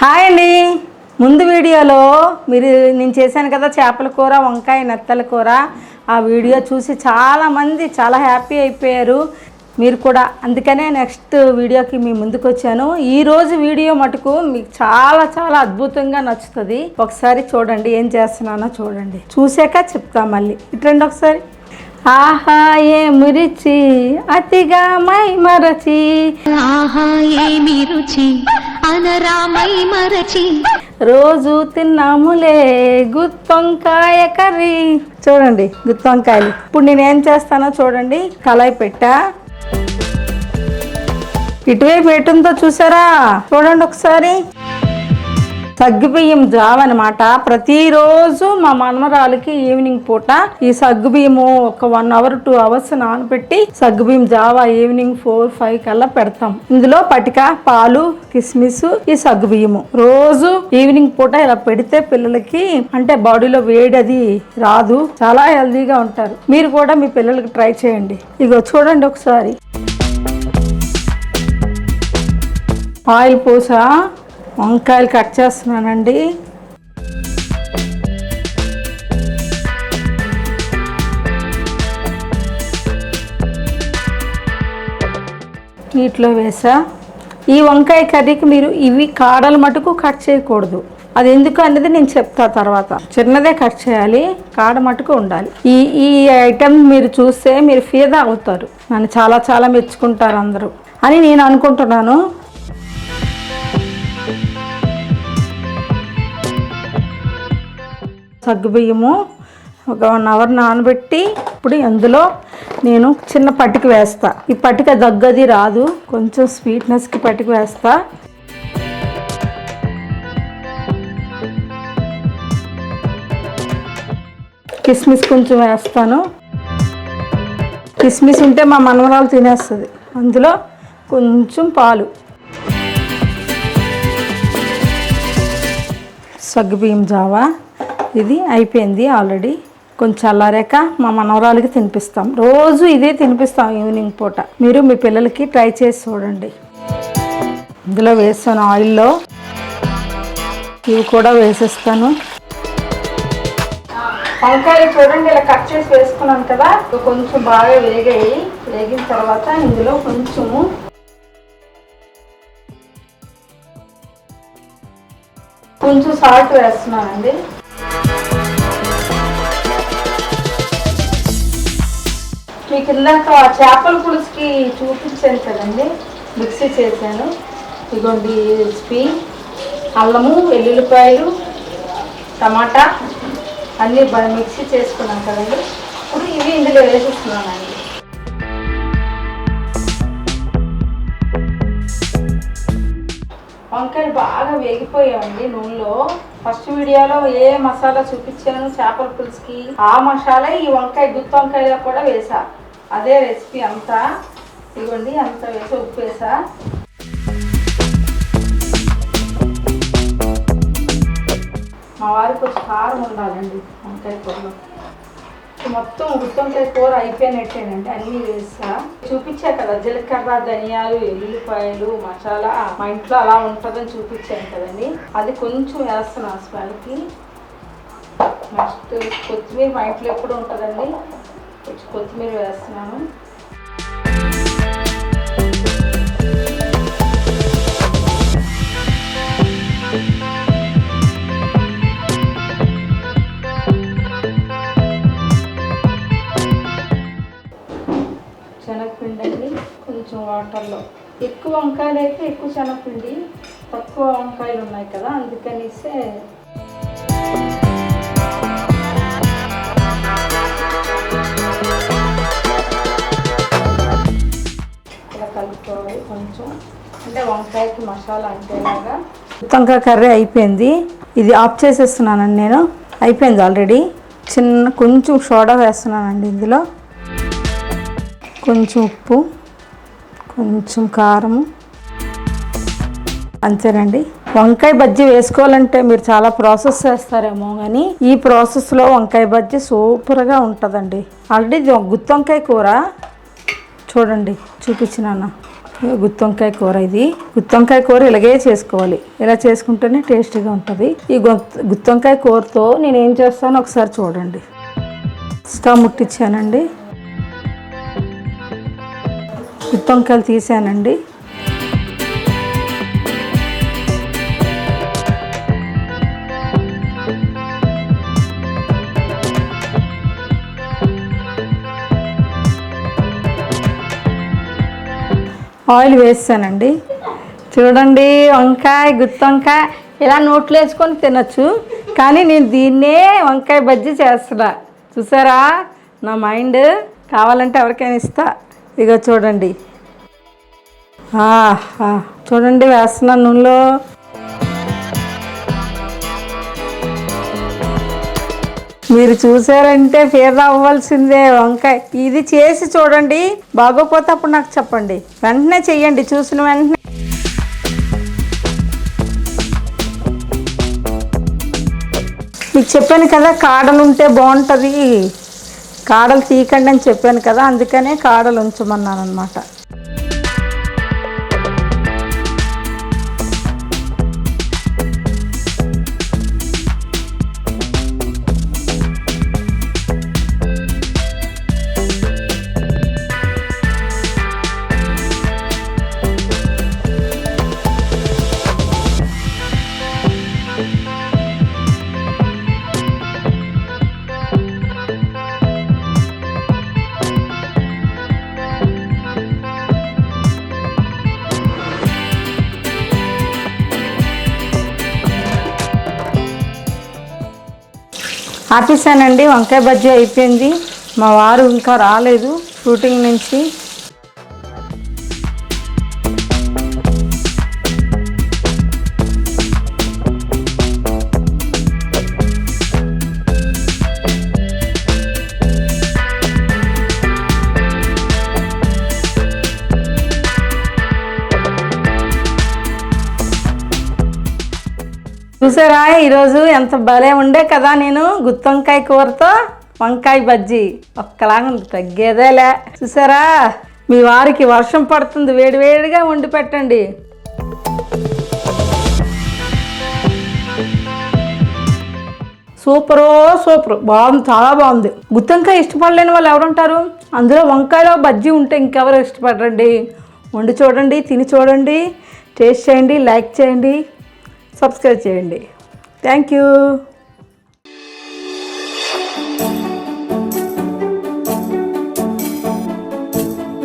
Hi అండి. ముందు వీడియోలో నేను చేశాను కదా చేపల కూర, వంకాయ, నెత్తల కూర. ఆ వీడియో చూసి చాలామంది చాలా హ్యాపీ అయిపోయారు. మీరు కూడా అందుకనే నెక్స్ట్ వీడియోకి మీ ముందుకు వచ్చాను. ఈరోజు వీడియో మటుకు మీకు చాలా చాలా అద్భుతంగా నచ్చుతుంది. ఒకసారి చూడండి, ఏం చేస్తున్నానో చూడండి. చూసాక చెప్తా మళ్ళీ. ఇట్రండి ఒకసారి. ఆహా ఏమి రుచి అతిగా మై మరచి, ఆహా ఏమి రుచి అనరా మై మరచి, రోజు తిన్నాములే గుత్తొంకాయ కర్రీ. చూడండి గుత్తొంకాయలు. ఇప్పుడు నేనేం చేస్తానో చూడండి. కళాయి పెట్టా, ఇటువైపు ఎటుందో చూసారా? చూడండి ఒకసారి. సగ్గుబియ్యం జావ అనమాట. ప్రతిరోజు మా మనమరాలకి ఈవినింగ్ పూట ఈ సగ్గుబియ్యము ఒక 1 అవర్ 2 అవర్స్ నానబెట్టి సగ్గుబియ్యం జావ ఈవినింగ్ 4-5 కల్లా పెడతాం. ఇందులో పటిక, పాలు, కిస్మిస్, ఈ సగ్గుబియ్యము రోజు ఈవినింగ్ పూట ఇలా పెడితే పిల్లలకి అంటే బాడీలో వేడి అది రాదు, చాలా హెల్దీగా ఉంటారు. మీరు కూడా మీ పిల్లలకి ట్రై చేయండి. ఇగో చూడండి ఒకసారి. ఆయిల్ పోసా వంకాయలు కట్ చేస్తున్నానండి. నీటిలో వేసా. ఈ వంకాయ కర్రీకి మీరు ఇవి కాడలు మటుకు కట్ చేయకూడదు. అది ఎందుకు అనేది నేను చెప్తా తర్వాత. చిన్నదే కట్ చేయాలి, కాడ మటుకు ఉండాలి. ఈ ఐటెం మీరు చూస్తే మీరు ఫిదా అవుతారు. నన్ను చాలా చాలా మెచ్చుకుంటారు అందరూ అని నేను అనుకుంటున్నాను. సగ్గుబియ్యము ఒక 1 అవర్ నానబెట్టి ఇప్పుడు అందులో నేను చిన్న పట్టిక వేస్తా. ఈ పట్టిక దగ్గది రాదు, కొంచెం స్వీట్నెస్కి పట్టిక వేస్తా. కిస్మిస్ కొంచెం వేస్తాను. కిస్మిస్ ఉంటే మా మనవరాలు తినేస్తుంది. అందులో కొంచెం పాలు. సగ్గుబియ్యం జావా ఇది అయిపోయింది ఆల్రెడీ. కొంచెం చల్లారాక మా మనవరాలకి తినిపిస్తాం. రోజు ఇదే తినిపిస్తాం ఈవినింగ్ పూట. మీరు మీ పిల్లలకి ట్రై చేసి చూడండి. ఇందులో వేస్తాను ఆయిల్లో. ఇవి కూడా వేసేస్తాను. వంకాయలు చూడండి ఇలా కట్ చేసి వేసుకున్నాను కదా. కొంచెం బాగా వేగిన తర్వాత ఇందులో కొంచెం సాల్ట్ వేస్తున్నానండి. మీకు ఇందాక చేపల పులుసుకి చూపించాను కదండి, మిక్సీ చేశాను. ఇదిగోండి రెసిపీ. అల్లము, వెల్లుల్లిపాయలు, టమాటా అన్నీ మిక్సీ చేసుకున్నాం కదండి. ఇప్పుడు ఇవి ఇందులో వేసేస్తున్నానండి. వంకాయలు బాగా వేగిపోయామండి నూనెలో. ఫస్ట్ వీడియోలో ఏ మసాలా చూపించాను చేపల పులుసుకి, ఆ మసాలా ఈ గుత్తి వంకాయలో కూడా వేసా. అదే రెసిపీ అంతా. ఇవ్వండి అంతా వేసి ఉప్పు వేసా. మా వారికి కొంచెం కారం ఉండాలండి వంకాయ కూరలో. మొత్తం గుత్తి వంకాయ కూర అయిపోయినట్టేనండి. అన్నీ వేసా. చూపించా కదా జీలకర్ర, ధనియాలు, ఎల్లుల్లిపాయలు, మసాలా మా ఇంట్లో అలా ఉంటుందని చూపించాను కదండి. అది కొంచెం వేస్తున్నాను స్మెల్కి. నెక్స్ట్ కొత్తిమీర మా ఇంట్లో ఎప్పుడు ఉంటుందండి. కొంచెం కొత్తిమీర వేస్తున్నాను. శనగపిండి అండి కొంచెం వాటర్లో. ఎక్కువ వంకాయలు అయితే ఎక్కువ శనగపిండి, తక్కువ వంకాయలు ఉన్నాయి కదా అందుకనిసే ఇలా కలుపుకోవాలి. కొంచెం అంటే వంకాయకి మసాలా అంటేలాగా. వంకాయ కర్రీ అయిపోయింది. ఇది ఆఫ్ చేసేస్తున్నానండి నేను. అయిపోయింది ఆల్రెడీ. కొంచెం సోడా వేస్తున్నానండి ఇందులో. కొంచెం ఉప్పు, కొంచెం కారము, అంతేనండి. వంకాయ బజ్జీ వేసుకోవాలంటే మీరు చాలా ప్రాసెస్ చేస్తారేమో కానీ ఈ ప్రాసెస్లో వంకాయ బజ్జీ సూపర్గా ఉంటుందండి. ఆల్రెడీ గుత్తి వంకాయ కూర చూడండి చూపించినాను. గుత్తొంకాయ కూర. ఇది గుత్తొంకాయ కూర ఇలాగే చేసుకోవాలి. ఇలా చేసుకుంటేనే టేస్టీగా ఉంటుంది. ఈ గుత్తొంకాయ కూరతో నేను ఏం చేస్తానో ఒకసారి చూడండి. స్టవ్ ముట్టించానండి, గుత్తొంకాయలు తీసానండి. ఆయిల్ వేసానండి. చూడండి, వంకాయ గుత్తొంకాయ ఇలా నోట్లో వేసుకొని తినచ్చు, కానీ నేను దీన్నే వంకాయ బజ్జీ చేస్తున్నా. చూసారా నా మైండ్? కావాలంటే ఎవరికైనా ఇస్తా. ఇగో చూడండి, చూడండి వేస్తున్నాను నూనెలో. మీరు చూసారంటే ఫేర్ అవ్వాల్సిందే. వంకాయ ఇది చేసి చూడండి, బాగోపోతే అప్పుడు నాకు చెప్పండి. వెంటనే చెయ్యండి, చూసిన వెంటనే. మీకు చెప్పాను కదా కాడలు ఉంటే బాగుంటుంది, కాడలు తీయకండి అని చెప్పాను కదా, అందుకనే కాడలు ఉంచమన్నాను అనమాట. ఆపేసానండి, వంకాయ బజ్జీ అయిపోయింది. మా వారు ఇంకా రాలేదు షూటింగ్ నుంచి. చూసారా ఈరోజు ఎంత భలే ఉండే కదా. నేను గుత్తొంకాయ కూరతో వంకాయ బజ్జీ ఒక్కలాగా తగ్గేదేలే. చూసారా, మీ వారికి వర్షం పడుతుంది, వేడివేడిగా వండి పెట్టండి. సూపరు సూపర్, బాగుంది, చాలా బాగుంది. గుత్తొంకాయ ఇష్టపడలేని వాళ్ళు ఎవరుంటారు? అందులో వంకాయలో బజ్జీ ఉంటే ఇంకెవరు ఇష్టపడరండి. వండి చూడండి, తిని చూడండి, టేస్ట్ చేయండి, లైక్ చేయండి, సబ్స్క్రైబ్ చేయండి. Thank you.